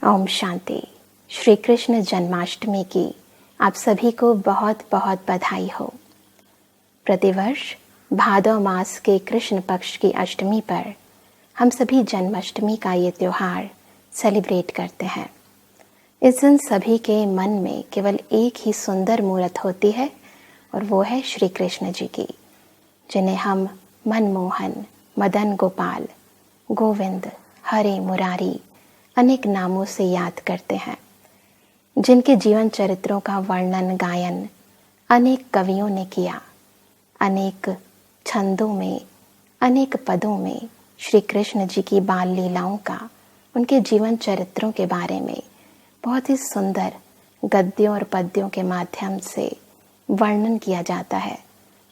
ओम शांति। श्री कृष्ण जन्माष्टमी की आप सभी को बहुत बहुत बधाई हो। प्रतिवर्ष भादव मास के कृष्ण पक्ष की अष्टमी पर हम सभी जन्माष्टमी का ये त्योहार सेलिब्रेट करते हैं। इस दिन सभी के मन में केवल एक ही सुंदर मूर्त होती है और वो है श्री कृष्ण जी की, जिन्हें हम मनमोहन, मदन गोपाल, गोविंद, हरे मुरारी अनेक नामों से याद करते हैं, जिनके जीवन चरित्रों का वर्णन गायन अनेक कवियों ने किया। अनेक छंदों में, अनेक पदों में श्री कृष्ण जी की बाल लीलाओं का, उनके जीवन चरित्रों के बारे में बहुत ही सुंदर गद्यों और पद्यों के माध्यम से वर्णन किया जाता है,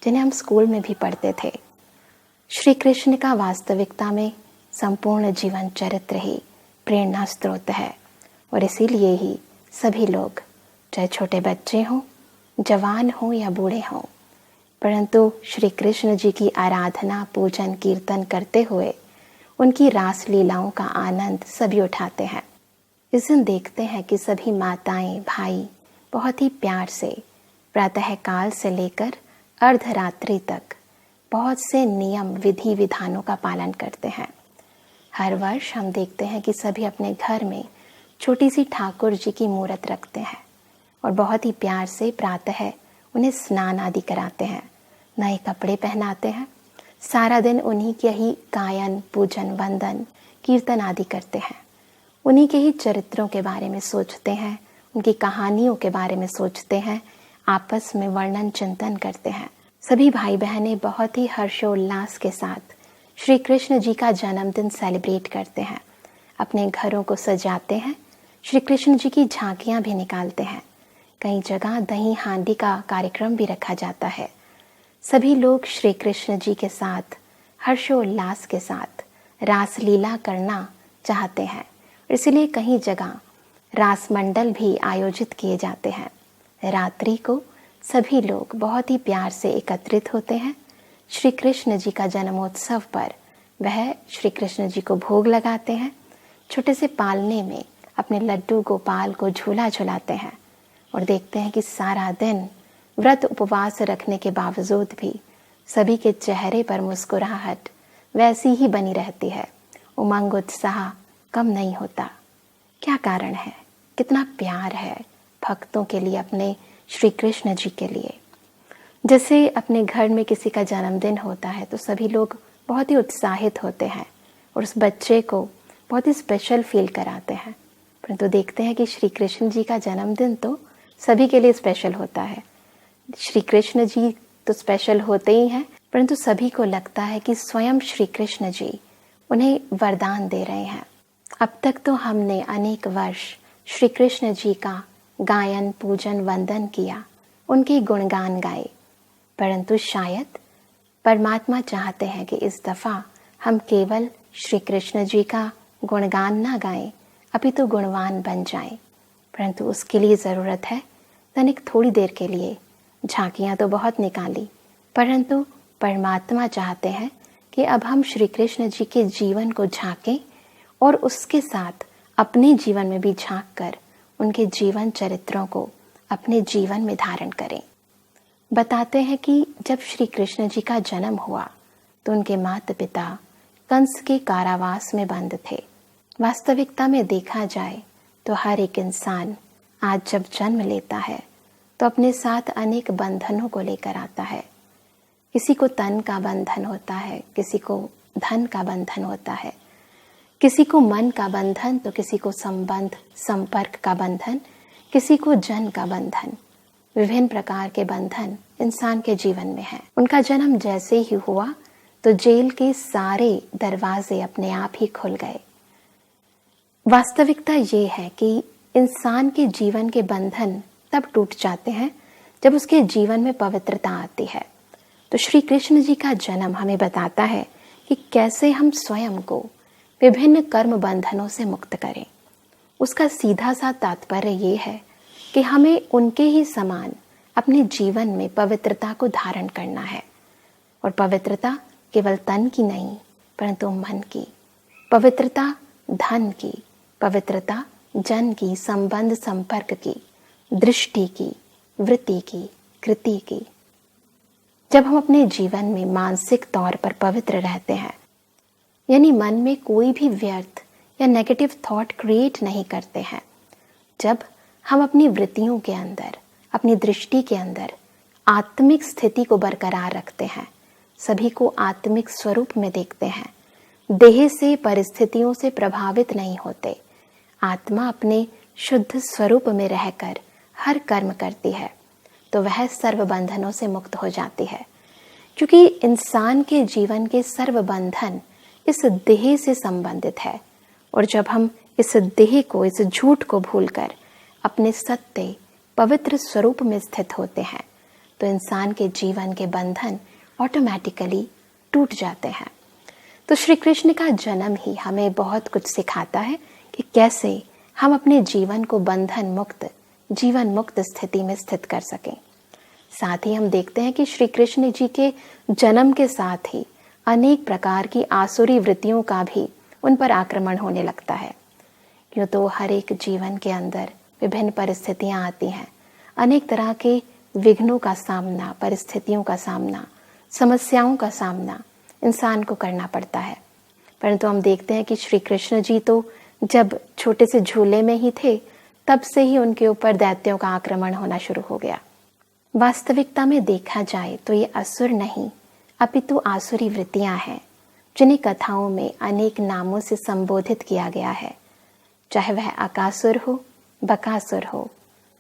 जिन्हें हम स्कूल में भी पढ़ते थे। श्री कृष्ण का वास्तविकता में संपूर्ण जीवन चरित्र ही प्रेरणा स्रोत है और इसीलिए ही सभी लोग, चाहे छोटे बच्चे हों, जवान हों या बूढ़े हों, परंतु श्री कृष्ण जी की आराधना, पूजन, कीर्तन करते हुए उनकी रास लीलाओं का आनंद सभी उठाते हैं। इस दिन देखते हैं कि सभी माताएं, भाई बहुत ही प्यार से प्रातः काल से लेकर अर्धरात्रि तक बहुत से नियम, विधि विधानों का पालन करते हैं। हर वर्ष हम देखते हैं कि सभी अपने घर में छोटी सी ठाकुर जी की मूर्त रखते हैं और बहुत ही प्यार से प्रातः उन्हें स्नान आदि कराते हैं, नए कपड़े पहनाते हैं। सारा दिन उन्हीं के ही गायन, पूजन, वंदन, कीर्तन आदि करते हैं। उन्हीं के ही चरित्रों के बारे में सोचते हैं, उनकी कहानियों के बारे में सोचते हैं, आपस में वर्णन चिंतन करते हैं। सभी भाई बहनें बहुत ही हर्षोल्लास के साथ श्री कृष्ण जी का जन्मदिन सेलिब्रेट करते हैं। अपने घरों को सजाते हैं, श्री कृष्ण जी की झांकियां भी निकालते हैं। कई जगह दही हांडी का कार्यक्रम भी रखा जाता है। सभी लोग श्री कृष्ण जी के साथ हर्षोल्लास के साथ रास लीला करना चाहते हैं, इसलिए कई जगह रास मंडल भी आयोजित किए जाते हैं। रात्रि को सभी लोग बहुत ही प्यार से एकत्रित होते हैं। श्री कृष्ण जी का जन्मोत्सव पर वह श्री कृष्ण जी को भोग लगाते हैं। छोटे से पालने में अपने लड्डू गोपाल को झूला झुलाते हैं और देखते हैं कि सारा दिन व्रत उपवास रखने के बावजूद भी सभी के चेहरे पर मुस्कुराहट वैसी ही बनी रहती है। उमंग, उत्साह कम नहीं होता। क्या कारण है? कितना प्यार है भक्तों के लिए, अपने श्री कृष्ण जी के लिए। जैसे अपने घर में किसी का जन्मदिन होता है तो सभी लोग बहुत ही उत्साहित होते हैं और उस बच्चे को बहुत ही स्पेशल फील कराते हैं। परंतु देखते हैं कि श्री कृष्ण जी का जन्मदिन तो सभी के लिए स्पेशल होता है। श्री कृष्ण जी तो स्पेशल होते ही हैं, परंतु सभी को लगता है कि स्वयं श्री कृष्ण जी उन्हें वरदान दे रहे हैं। अब तक तो हमने अनेक वर्ष श्री कृष्ण जी का गायन, पूजन, वंदन किया, उनके गुणगान गाए, परंतु शायद परमात्मा चाहते हैं कि इस दफ़ा हम केवल श्री कृष्ण जी का गुणगान ना गाएं, अपितु गुणवान बन जाएं। परंतु उसके लिए ज़रूरत है तनिक थोड़ी देर के लिए। झांकियाँ तो बहुत निकाली, परंतु परमात्मा चाहते हैं कि अब हम श्री कृष्ण जी के जीवन को झांकें और उसके साथ अपने जीवन में भी झांक कर उनके जीवन चरित्रों को अपने जीवन में धारण करें। बताते हैं कि जब श्री कृष्ण जी का जन्म हुआ तो उनके माता पिता कंस के कारावास में बंद थे। वास्तविकता में देखा जाए तो हर एक इंसान आज जब जन्म लेता है तो अपने साथ अनेक बंधनों को लेकर आता है। किसी को तन का बंधन होता है, किसी को धन का बंधन होता है, किसी को मन का बंधन, तो किसी को संबंध, संपर्क का बंधन, किसी को जन का बंधन। विभिन्न प्रकार के बंधन इंसान के जीवन में हैं। उनका जन्म जैसे ही हुआ तो जेल के सारे दरवाजे अपने आप ही खुल गए। वास्तविकता ये है कि इंसान के जीवन के बंधन तब टूट जाते हैं जब उसके जीवन में पवित्रता आती है। तो श्री कृष्ण जी का जन्म हमें बताता है कि कैसे हम स्वयं को विभिन्न कर्म बंधनों से मुक्त करें। उसका सीधा सा तात्पर्य ये है कि हमें उनके ही समान अपने जीवन में पवित्रता को धारण करना है। और पवित्रता केवल तन की नहीं, परंतु मन की, पवित्रता धन की, पवित्रता जन की, संबंध संपर्क की, दृष्टि की, वृत्ति की, कृति की। जब हम अपने जीवन में मानसिक तौर पर पवित्र रहते हैं, यानी मन में कोई भी व्यर्थ या नेगेटिव थॉट क्रिएट नहीं करते हैं, जब हम अपनी वृत्तियों के अंदर, अपनी दृष्टि के अंदर आत्मिक स्थिति को बरकरार रखते हैं, सभी को आत्मिक स्वरूप में देखते हैं, देह से, परिस्थितियों से प्रभावित नहीं होते, आत्मा अपने शुद्ध स्वरूप में रहकर हर कर्म करती है, तो वह सर्व बंधनों से मुक्त हो जाती है। क्योंकि इंसान के जीवन के सर्व बंधन इस देह से संबंधित है, और जब हम इस देह को, इस झूठ को भूलकर अपने सत्य पवित्र स्वरूप में स्थित होते हैं, तो इंसान के जीवन के बंधन ऑटोमेटिकली टूट जाते हैं। तो श्री कृष्ण का जन्म ही हमें बहुत कुछ सिखाता है कि कैसे हम अपने जीवन को बंधन मुक्त, जीवन मुक्त स्थिति में स्थित कर सकें। साथ ही हम देखते हैं कि श्री कृष्ण जी के जन्म के साथ ही अनेक प्रकार की आसुरी वृत्तियों का भी उन पर आक्रमण होने लगता है। क्यों तो हर एक जीवन के अंदर विभिन्न परिस्थितियां आती हैं, अनेक तरह के विघ्नों का सामना, परिस्थितियों का सामना, समस्याओं का सामना इंसान को करना पड़ता है। परंतु हम देखते हैं कि श्री कृष्ण जी तो जब छोटे से झूले में ही थे, तब से ही उनके ऊपर दैत्यों का आक्रमण होना शुरू हो गया। वास्तविकता में देखा जाए तो ये असुर नहीं, अपितु आसुरी वृत्तियां हैं, जिन्हें कथाओं में अनेक नामों से संबोधित किया गया है। चाहे वह अकासुर हो, बकासुर हो,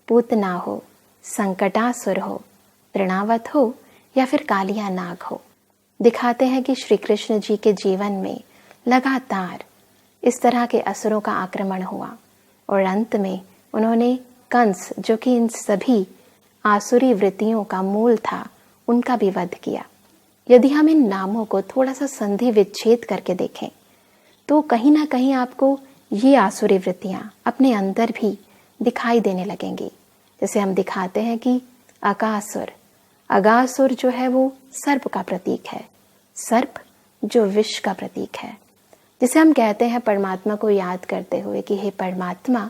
पूतना हो, संकटासुर हो, तृणावत हो या फिर कालिया नाग हो। दिखाते हैं कि श्री कृष्ण जी के जीवन में लगातार इस तरह के असुरों का आक्रमण हुआ, और अंत में उन्होंने कंस, जो कि इन सभी आसुरी वृत्तियों का मूल था, उनका भी वध किया। यदि हम इन नामों को थोड़ा सा संधि विच्छेद करके देखें, तो कहीं ना कहीं आपको ये आसुरी वृत्तियां अपने अंदर भी दिखाई देने लगेंगी। जैसे हम दिखाते हैं कि अकासुर, अगासुर जो है वो सर्प का प्रतीक है, सर्प जो विष का प्रतीक है, जिसे हम कहते हैं परमात्मा को याद करते हुए कि हे परमात्मा,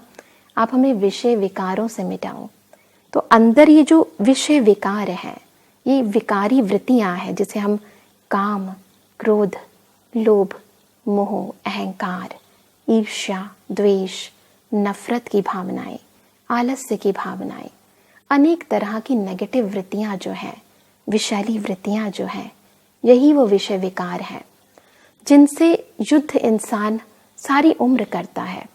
आप हमें विषय विकारों से मिटाओ। तो अंदर ये जो विषय विकार हैं, ये विकारी वृत्तियां हैं, जिसे हम काम, क्रोध, लोभ, मोह, अहंकार, ईर्ष्या, द्वेष, नफरत की भावनाएं, आलस्य की भावनाएं, अनेक तरह की नेगेटिव वृत्तियां जो हैं, विषैली वृत्तियां जो हैं, यही वो विषय विकार हैं जिनसे युद्ध इंसान सारी उम्र करता है,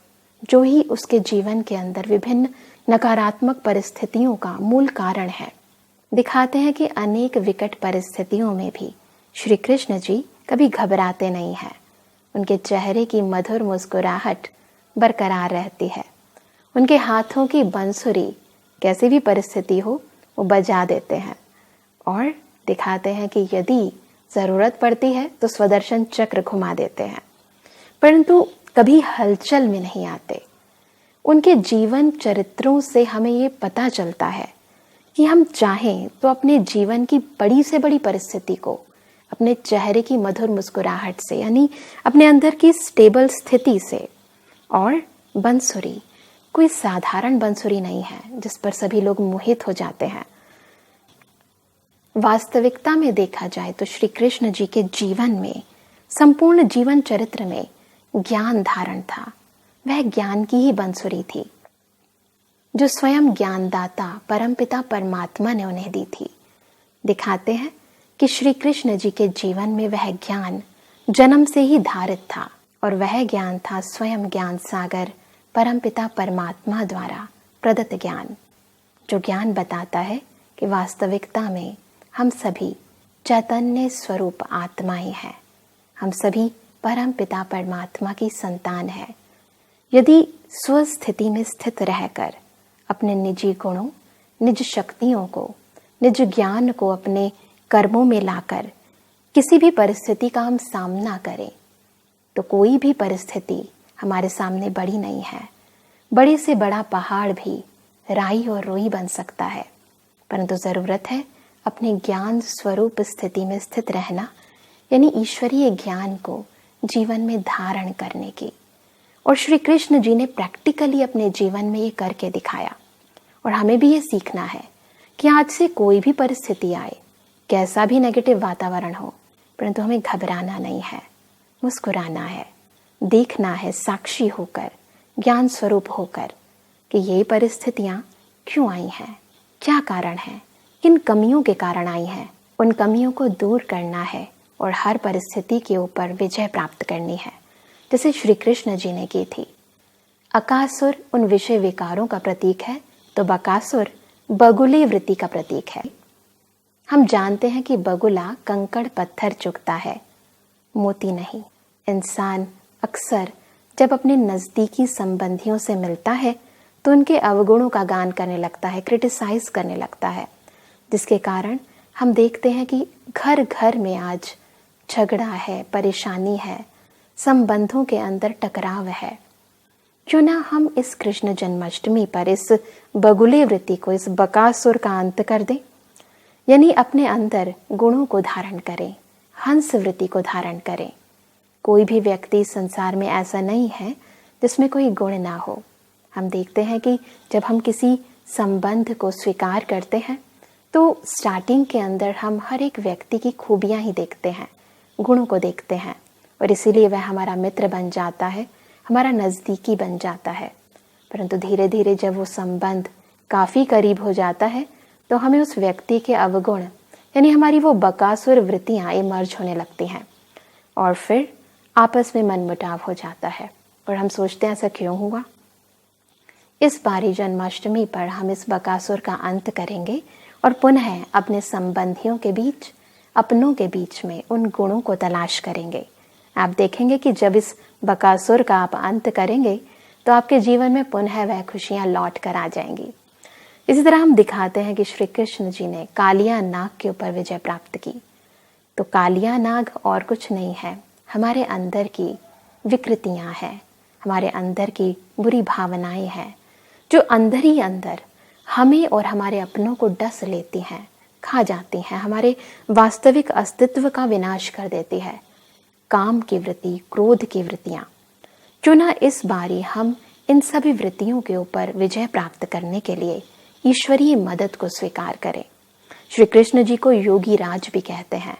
जो ही उसके जीवन के अंदर विभिन्न नकारात्मक परिस्थितियों का मूल कारण है। दिखाते हैं कि अनेक विकट परिस्थितियों में भी श्री कृष्ण जी कभी घबराते नहीं हैं। उनके चेहरे की मधुर मुस्कुराहट बरकरार रहती है। उनके हाथों की बंसुरी कैसी भी परिस्थिति हो वो बजा देते हैं, और दिखाते हैं कि यदि ज़रूरत पड़ती है तो स्वदर्शन चक्र घुमा देते हैं, परंतु कभी हलचल में नहीं आते। उनके जीवन चरित्रों से हमें ये पता चलता है कि हम चाहें तो अपने जीवन की बड़ी से बड़ी परिस्थिति को अपने चेहरे की मधुर मुस्कुराहट से, यानी अपने अंदर की स्टेबल स्थिति से, और बंसुरी कोई साधारण बंसुरी नहीं है जिस पर सभी लोग मोहित हो जाते हैं। वास्तविकता में देखा जाए तो श्री कृष्ण जी के जीवन में, संपूर्ण जीवन चरित्र में ज्ञान धारण था। वह ज्ञान की ही बंसुरी थी जो स्वयं ज्ञानदाता परमपिता परमात्मा ने उन्हें दी थी। दिखाते हैं कि श्री कृष्ण जी के जीवन में वह ज्ञान जन्म से ही धारित था, और वह ज्ञान था स्वयं ज्ञान सागर परमपिता परमात्मा द्वारा प्रदत्त ज्ञान, जो ज्ञान बताता है कि वास्तविकता में हम सभी चैतन्य स्वरूप आत्माएं हैं। हम सभी परमपिता परमात्मा की संतान हैं। यदि स्वस्थिति में स्थित रहकर अपने निजी गुणों, निज शक्तियों को, निज ज्ञान को अपने कर्मों में लाकर किसी भी परिस्थिति का हम सामना करें, तो कोई भी परिस्थिति हमारे सामने बड़ी नहीं है। बड़े से बड़ा पहाड़ भी राई और रोई बन सकता है, परंतु ज़रूरत है अपने ज्ञान स्वरूप स्थिति में स्थित रहना, यानी ईश्वरीय ज्ञान को जीवन में धारण करने की। और श्री कृष्ण जी ने प्रैक्टिकली अपने जीवन में ये करके दिखाया। और हमें भी ये सीखना है कि आज से कोई भी परिस्थिति आए, कैसा भी नेगेटिव वातावरण हो, परंतु हमें घबराना नहीं है, मुस्कुराना है, देखना है साक्षी होकर, ज्ञान स्वरूप होकर कि ये परिस्थितियां क्यों आई हैं, क्या कारण है, किन कमियों के कारण आई हैं। उन कमियों को दूर करना है और हर परिस्थिति के ऊपर विजय प्राप्त करनी है, जैसे श्री कृष्ण जी ने की थी। अकासुर उन विषय विकारों का प्रतीक है, तो बकासुर बगुली वृत्ति का प्रतीक है। हम जानते हैं कि बगुला कंकड़ पत्थर चुगता है, मोती नहीं। इंसान अक्सर जब अपने नज़दीकी संबंधियों से मिलता है तो उनके अवगुणों का गान करने लगता है, क्रिटिसाइज करने लगता है, जिसके कारण हम देखते हैं कि घर घर में आज झगड़ा है, परेशानी है, संबंधों के अंदर टकराव है। क्यों ना हम इस कृष्ण जन्माष्टमी पर इस बगुले वृत्ति को, इस बकासुर का अंत कर दें, यानी अपने अंदर गुणों को धारण करें, हंस वृत्ति को धारण करें। कोई भी व्यक्ति संसार में ऐसा नहीं है जिसमें कोई गुण ना हो। हम देखते हैं कि जब हम किसी संबंध को स्वीकार करते हैं तो स्टार्टिंग के अंदर हम हर एक व्यक्ति की खूबियां ही देखते हैं, गुणों को देखते हैं, और इसीलिए वह हमारा मित्र बन जाता है, हमारा नज़दीकी बन जाता है। परंतु धीरे धीरे जब वो संबंध काफ़ी करीब हो जाता है तो हमें उस व्यक्ति के अवगुण, यानी हमारी वो बकासुर वृत्तियाँ इमर्ज होने लगती हैं और फिर आपस में मनमुटाव हो जाता है और हम सोचते हैं ऐसा क्यों हुआ। इस बारी जन्माष्टमी पर हम इस बकासुर का अंत करेंगे और पुनः अपने संबंधियों के बीच, अपनों के बीच में उन गुणों को तलाश करेंगे। आप देखेंगे कि जब इस बकासुर का आप अंत करेंगे तो आपके जीवन में पुनः वह खुशियाँ लौट कर आ जाएंगी। इसी तरह हम दिखाते हैं कि श्री कृष्ण जी ने कालिया नाग के ऊपर विजय प्राप्त की। तो कालिया नाग और कुछ नहीं है, हमारे अंदर की विकृतियां हैं, हमारे अंदर की बुरी भावनाएं हैं, जो अंदर ही अंदर हमें और हमारे अपनों को डस लेती हैं, खा जाती हैं, हमारे वास्तविक अस्तित्व का विनाश कर देती है। काम की वृत्ति, क्रोध की वृत्तियां। क्यों ना इस बारी हम इन सभी वृत्तियों के ऊपर विजय प्राप्त करने के लिए ईश्वरीय मदद को स्वीकार करें। श्री कृष्ण जी को योगी राज भी कहते हैं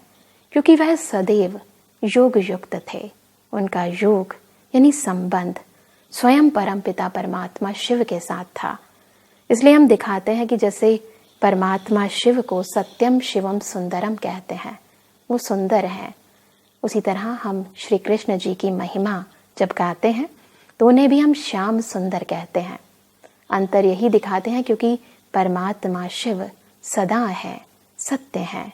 क्योंकि वह सदैव योग युक्त थे। उनका योग यानी संबंध स्वयं परमपिता परमात्मा शिव के साथ था। इसलिए हम दिखाते हैं कि जैसे परमात्मा शिव को सत्यम शिवम सुंदरम कहते हैं, वो सुंदर हैं, उसी तरह हम श्री कृष्ण जी की महिमा जब गाते हैं तो उन्हें भी हम श्याम सुंदर कहते हैं। अंतर यही दिखाते हैं क्योंकि परमात्मा शिव सदा है, सत्य है,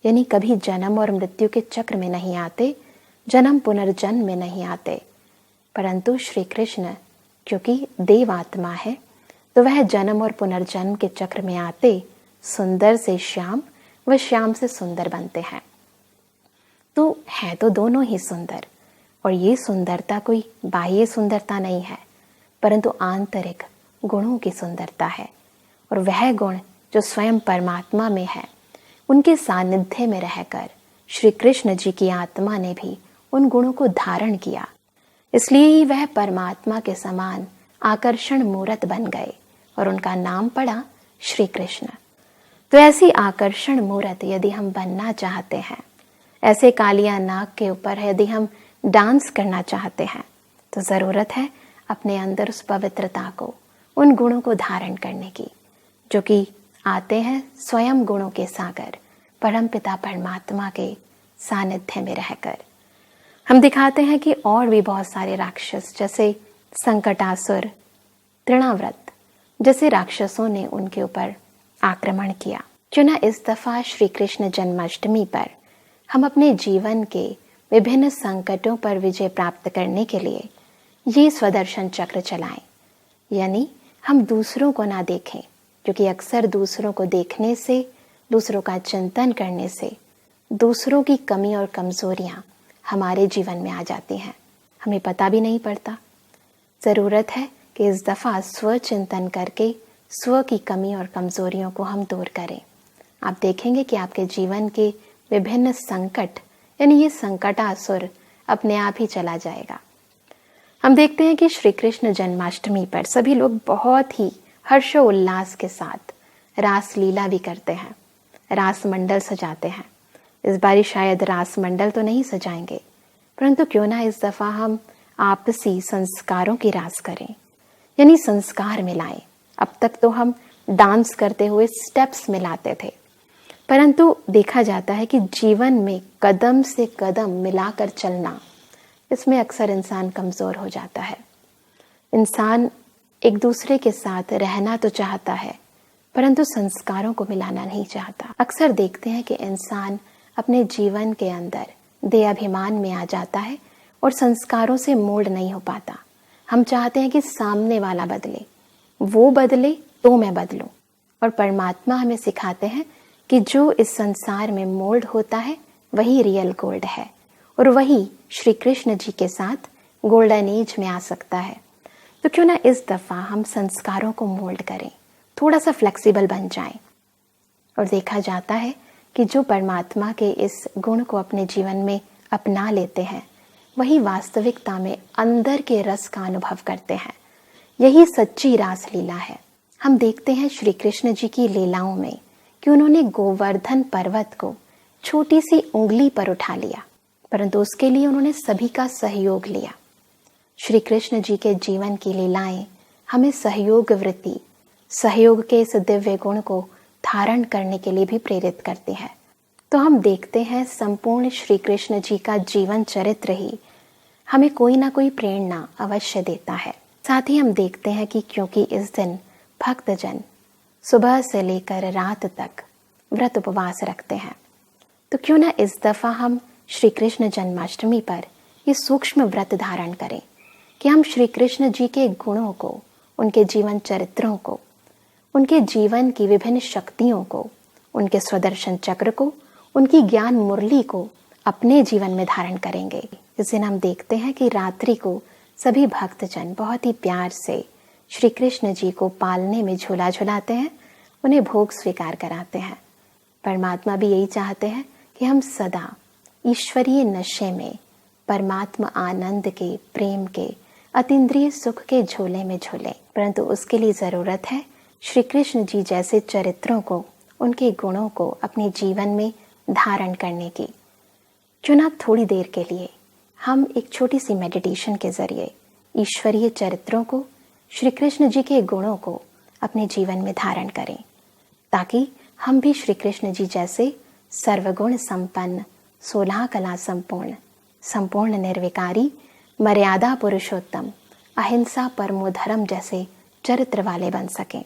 यानी कभी जन्म और मृत्यु के चक्र में नहीं आते, जन्म पुनर्जन्म में नहीं आते। परंतु श्री कृष्ण क्योंकि देव आत्मा है तो वह जन्म और पुनर्जन्म के चक्र में आते सुंदर से श्याम व श्याम से सुंदर बनते हैं। तो है तो दोनों ही सुंदर, और ये सुंदरता कोई बाह्य सुंदरता नहीं है परंतु आंतरिक गुणों की सुंदरता है। और वह गुण जो स्वयं परमात्मा में है, उनके सानिध्य में रहकर श्री कृष्ण जी की आत्मा ने भी उन गुणों को धारण किया। इसलिए ही वह परमात्मा के समान आकर्षण मूर्त बन गए और उनका नाम पड़ा श्री कृष्ण। तो ऐसी आकर्षण मूर्त यदि हम बनना चाहते हैं, ऐसे कालिया नाग के ऊपर यदि हम डांस करना चाहते हैं, तो ज़रूरत है अपने अंदर उस पवित्रता को, उन गुणों को धारण करने की, जो कि आते हैं स्वयं गुणों के सागर परमपिता परमात्मा के सानिध्य में रहकर। हम दिखाते हैं कि और भी बहुत सारे राक्षस जैसे संकटासुर, तृणाव्रत जैसे राक्षसों ने उनके ऊपर आक्रमण किया। क्यों ना इस दफा श्री कृष्ण जन्माष्टमी पर हम अपने जीवन के विभिन्न संकटों पर विजय प्राप्त करने के लिए ये स्वदर्शन चक्र चलाएं, यानी हम दूसरों को ना देखें, क्योंकि अक्सर दूसरों को देखने से, दूसरों का चिंतन करने से दूसरों की कमी और कमजोरियां हमारे जीवन में आ जाती हैं, हमें पता भी नहीं पड़ता। ज़रूरत है कि इस दफ़ा स्व चिंतन करके स्व की कमी और कमजोरियों को हम दूर करें। आप देखेंगे कि आपके जीवन के विभिन्न संकट, यानी ये संकटासुर अपने आप ही चला जाएगा। हम देखते हैं कि श्री कृष्ण जन्माष्टमी पर सभी लोग बहुत ही हर्षोल्लास के साथ रास लीला भी करते हैं, रास मंडल सजाते हैं। इस बार शायद रास मंडल तो नहीं सजाएंगे, परंतु क्यों ना इस दफा हम आपसी संस्कारों की रास करें, यानी संस्कार मिलाएं। अब तक तो हम डांस करते हुए स्टेप्स मिलाते थे, परंतु देखा जाता है कि जीवन में कदम से कदम मिलाकर चलना, इसमें अक्सर इंसान कमजोर हो जाता है। इंसान एक दूसरे के साथ रहना तो चाहता है, परंतु संस्कारों को मिलाना नहीं चाहता। अक्सर देखते हैं कि इंसान अपने जीवन के अंदर देहाभिमान में आ जाता है और संस्कारों से मोल्ड नहीं हो पाता। हम चाहते हैं कि सामने वाला बदले, वो बदले तो मैं बदलूं। और परमात्मा हमें सिखाते हैं कि जो इस संसार में मोल्ड होता है वही रियल गोल्ड है, और वही श्री कृष्ण जी के साथ गोल्डन एज में आ सकता है। तो क्यों ना इस दफा हम संस्कारों को मोल्ड करें, थोड़ा सा फ्लेक्सिबल बन जाएं। और देखा जाता है कि जो परमात्मा के इस गुण को अपने जीवन में अपना लेते हैं, वही वास्तविकता में अंदर के रस का अनुभव करते हैं। यही सच्ची रास लीला है। हम देखते हैं श्री कृष्ण जी की लीलाओं में कि उन्होंने गोवर्धन पर्वत को छोटी सी उंगली पर उठा लिया, परंतु उसके लिए उन्होंने सभी का सहयोग लिया। श्री कृष्ण जी के जीवन की लीलाएं हमें सहयोग वृत्ति, सहयोग के इस दिव्य गुण को धारण करने के लिए भी प्रेरित करती है। तो हम देखते हैं संपूर्ण श्री कृष्ण जी का जीवन चरित्र ही हमें कोई ना कोई प्रेरणा अवश्य देता है। साथ ही हम देखते हैं कि क्योंकि इस दिन भक्तजन सुबह से लेकर रात तक व्रत उपवास रखते हैं, तो क्यों ना इस दफा हम श्री कृष्ण जन्माष्टमी पर ये सूक्ष्म व्रत धारण करें कि हम श्री कृष्ण जी के गुणों को, उनके जीवन चरित्रों को, उनके जीवन की विभिन्न शक्तियों को, उनके स्वदर्शन चक्र को, उनकी ज्ञान मुरली को अपने जीवन में धारण करेंगे। इस दिन हम देखते हैं कि रात्रि को सभी भक्तजन बहुत ही प्यार से श्री कृष्ण जी को पालने में झूला झुलाते हैं, उन्हें भोग स्वीकार कराते हैं। परमात्मा भी यही चाहते हैं कि हम सदा ईश्वरीय नशे में, परमात्मा आनंद के, प्रेम के, अतीन्द्रिय सुख के झोले में झूलें। परंतु उसके लिए जरूरत है श्री कृष्ण जी जैसे चरित्रों को, उनके गुणों को अपने जीवन में धारण करने की। क्यों ना थोड़ी देर के लिए हम एक छोटी सी मेडिटेशन के जरिए ईश्वरीय चरित्रों को, श्री कृष्ण जी के गुणों को अपने जीवन में धारण करें, ताकि हम भी श्री कृष्ण जी जैसे सर्वगुण संपन्न, 16 कला संपूर्ण, संपूर्ण निर्विकारी, मर्यादा पुरुषोत्तम, अहिंसा परमो धर्म जैसे चरित्र वाले बन सकें।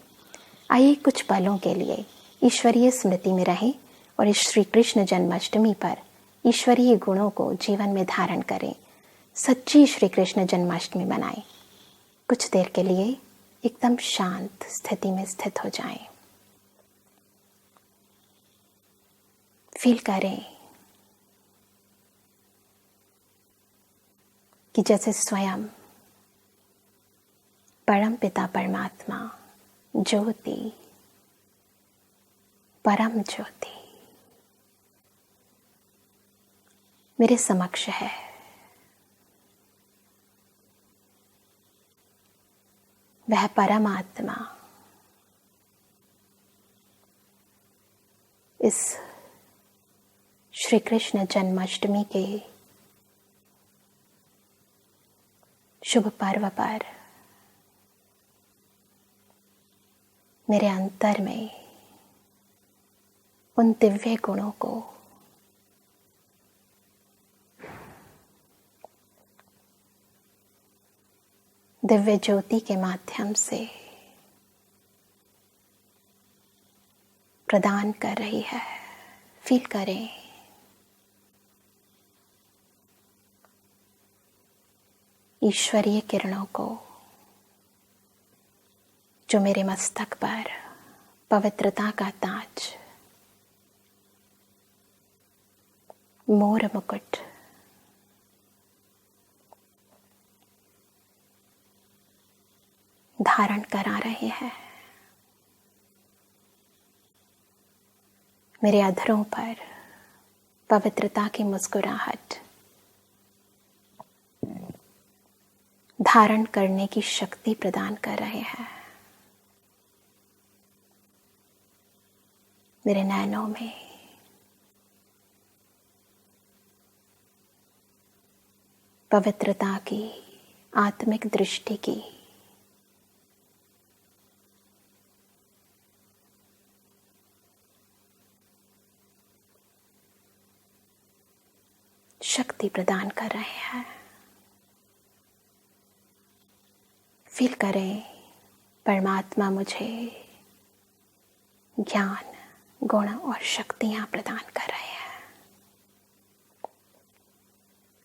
आइए कुछ पलों के लिए ईश्वरीय स्मृति में रहें और इस श्री कृष्ण जन्माष्टमी पर ईश्वरीय गुणों को जीवन में धारण करें, सच्ची श्री कृष्ण जन्माष्टमी मनाएं। कुछ देर के लिए एकदम शांत स्थिति में स्थित हो जाएं। फील करें कि जैसे स्वयं परम पिता परमात्मा ज्योति, परम ज्योति मेरे समक्ष है। वह परमात्मा इस श्री कृष्ण जन्माष्टमी के शुभ पर्व पर मेरे अंतर में उन दिव्य गुणों को दिव्य ज्योति के माध्यम से प्रदान कर रही है। फील करें ईश्वरीय किरणों को जो मेरे मस्तक पर पवित्रता का ताज, मोर मुकुट, धारण करा रहे हैं। मेरे अधरों पर पवित्रता की मुस्कुराहट धारण करने की शक्ति प्रदान कर रहे हैं। मेरे नैनों में पवित्रता की, आत्मिक दृष्टि की शक्ति प्रदान कर रहे हैं। फील करें परमात्मा मुझे ज्ञान, गुण और शक्तियां प्रदान कर रहे हैं।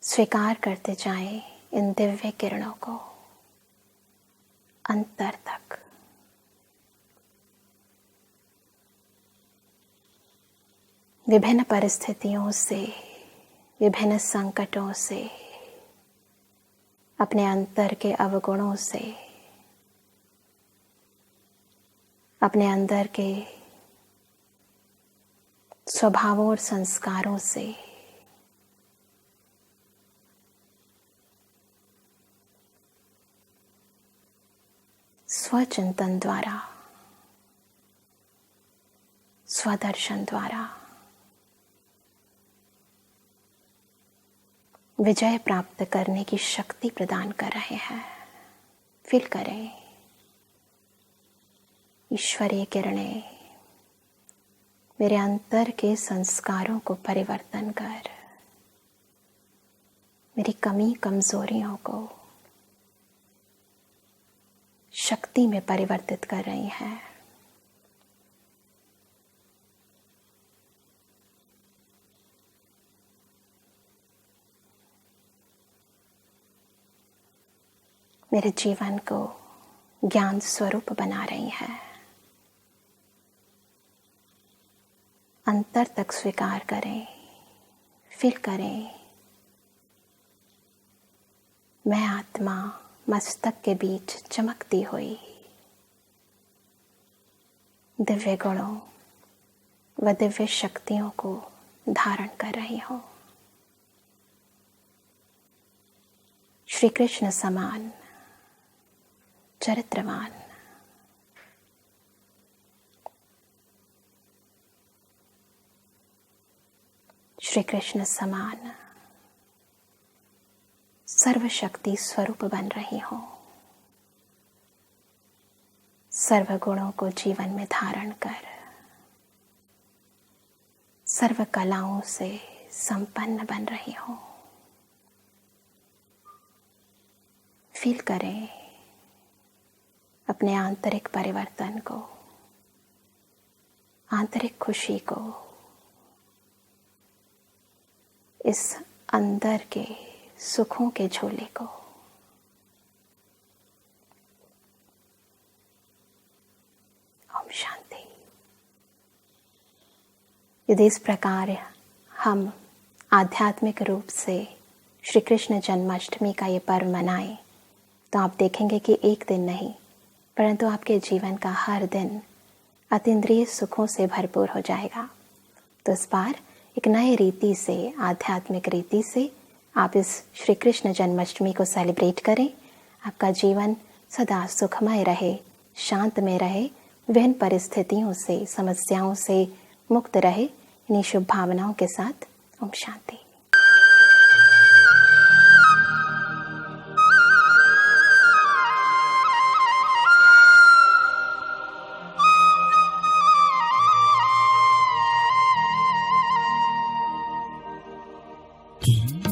स्वीकार करते जाएं इन दिव्य किरणों को अंतर तक। विभिन्न परिस्थितियों से, विभिन्न संकटों से, अपने अंतर के अवगुणों से, अपने अंदर के स्वभावों और संस्कारों से स्वचिंतन द्वारा, स्वदर्शन द्वारा विजय प्राप्त करने की शक्ति प्रदान कर रहे हैं। फील करें ईश्वरीय किरणें मेरे अंतर के संस्कारों को परिवर्तन कर मेरी कमी कमजोरियों को शक्ति में परिवर्तित कर रही हैं। मेरे जीवन को ज्ञान स्वरूप बना रही हैं। अंतर तक स्वीकार करें, फील करें मैं आत्मा मस्तक के बीच चमकती हुई दिव्य गुणों व दिव्य शक्तियों को धारण कर रही हूं। श्री कृष्ण समान चरित्रवान, श्री कृष्ण समान सर्वशक्ति स्वरूप बन रही हूं। सर्व गुणों को जीवन में धारण कर सर्व कलाओं से संपन्न बन रही हूं। फील करें अपने आंतरिक परिवर्तन को, आंतरिक खुशी को, इस अंदर के सुखों के झोले को। ओम शांति। यदि इस प्रकार हम आध्यात्मिक रूप से श्री कृष्ण जन्माष्टमी का ये पर्व मनाएं तो आप देखेंगे कि एक दिन नहीं परंतु आपके जीवन का हर दिन अतीन्द्रिय सुखों से भरपूर हो जाएगा। तो इस बार एक नए रीति से, आध्यात्मिक रीति से आप इस श्री कृष्ण जन्माष्टमी को सेलिब्रेट करें। आपका जीवन सदा सुखमय रहे, शांत में रहे, विभिन्न परिस्थितियों से, समस्याओं से मुक्त रहे। इन्हीं शुभ भावनाओं के साथ ओम शांति। Mm-hmm.